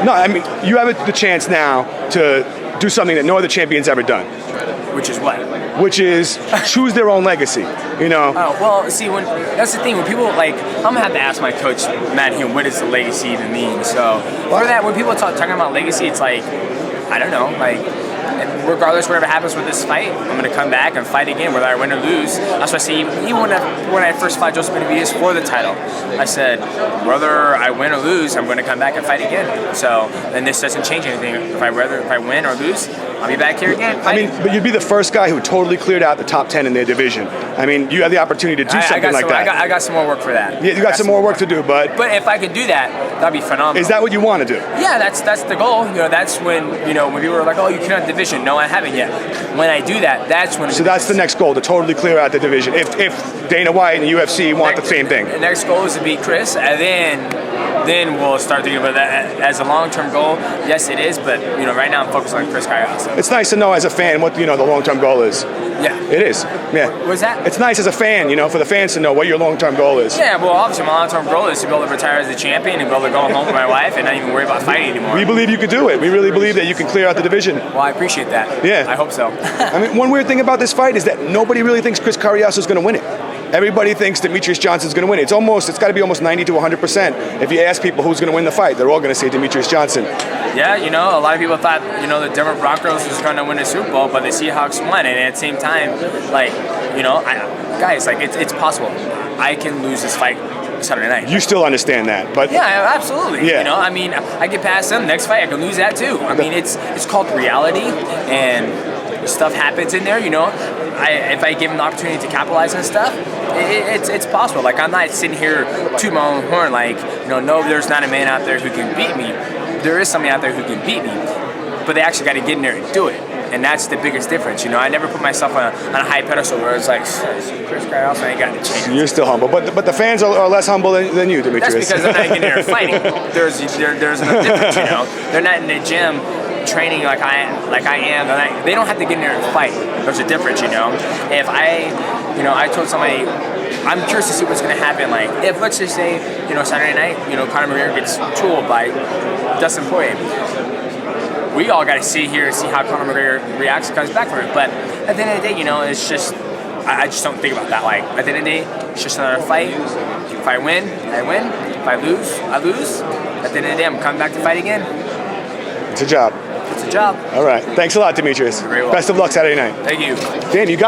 No, I mean, you have the chance now to do something that no other champion's ever done. Which is what? Which is choose their own legacy, you know? Oh, well, see, that's the thing. When people, like, I'm going to have to ask my coach, Matt Hume, what does the legacy even mean? So, for that, when people talking about legacy, it's like, I don't know, like, and regardless whatever happens with this fight, I'm going to come back and fight again, whether I win or lose. That's why I say, even when I first fought Joseph Benavidez for the title, I said, whether I win or lose, I'm going to come back and fight again. So, and this doesn't change anything. If I win or lose, I'll be back here again fighting. I mean, but you'd be the first guy who totally cleared out the top 10 in their division. I mean, you have the opportunity to do something like that. I got some more work for that. Yeah, you got some more work to do, but if I could do that, that'd be phenomenal. Is that what you want to do? Yeah, that's the goal. You know, that's when when people are like, oh, you cannot division. No, I haven't yet. When I do that, that's when. So that's the next goal, to totally clear out the division. If Dana White and the UFC want the same thing. The next goal is to beat Chris, and then we'll start thinking about that as a long-term goal. Yes, it is, but right now I'm focused on Chris Cariaso. It's nice to know as a fan what the long-term goal is. Yeah, it is. Yeah. What's that? It's nice as a fan, for the fans to know what your long-term goal is. Yeah, well, obviously my long-term goal is to be able to retire as the champion and be able to go home with my wife and not even worry about fighting anymore. We believe you could do it. We really believe that you can clear out the division. Well, I appreciate that. Yeah, I hope so. I mean, one weird thing about this fight is that nobody really thinks Chris Cariaso is going to win it. Everybody thinks Demetrious Johnson is going to win it. It's got to be almost 90 to 100%. If you ask people who's going to win the fight, they're all going to say Demetrious Johnson. Yeah, a lot of people thought, the Denver Broncos was going to win the Super Bowl, but the Seahawks won. And at the same time, guys, it's possible. I can lose this fight Saturday night. You still understand that, but yeah, absolutely. Yeah. I mean, I get past them. Next fight, I can lose that too. I mean, it's called reality, and stuff happens in there. If I give them the opportunity to capitalize on stuff, it's possible. Like, I'm not sitting here to my own horn. Like, no, there's not a man out there who can beat me. There is somebody out there who can beat me, but they actually got to get in there and do it. And that's the biggest difference. I never put myself on a high pedestal where it's like, Chris Cariaso ain't got a chance. You're still humble, but the fans are less humble than you, Demetrious. That's because they're not getting there and fighting. There's enough difference. They're not in the gym training like I am. They don't have to get in there and fight. There's a difference. If I told somebody, I'm curious to see what's going to happen. Like, if, let's just say, Saturday night, Conor McGregor gets tooled by Dustin Poirier. We all got to sit here and see how Conor McGregor reacts and comes back from it. But at the end of the day, it's just, I just don't think about that. Like, at the end of the day, it's just another fight. If I win, I win. If I lose, I lose. At the end of the day, I'm coming back to fight again. It's a job. It's a job. All right. Thanks a lot, Demetrious. You're very welcome. Best of luck Saturday night. Thank you. Dan, you got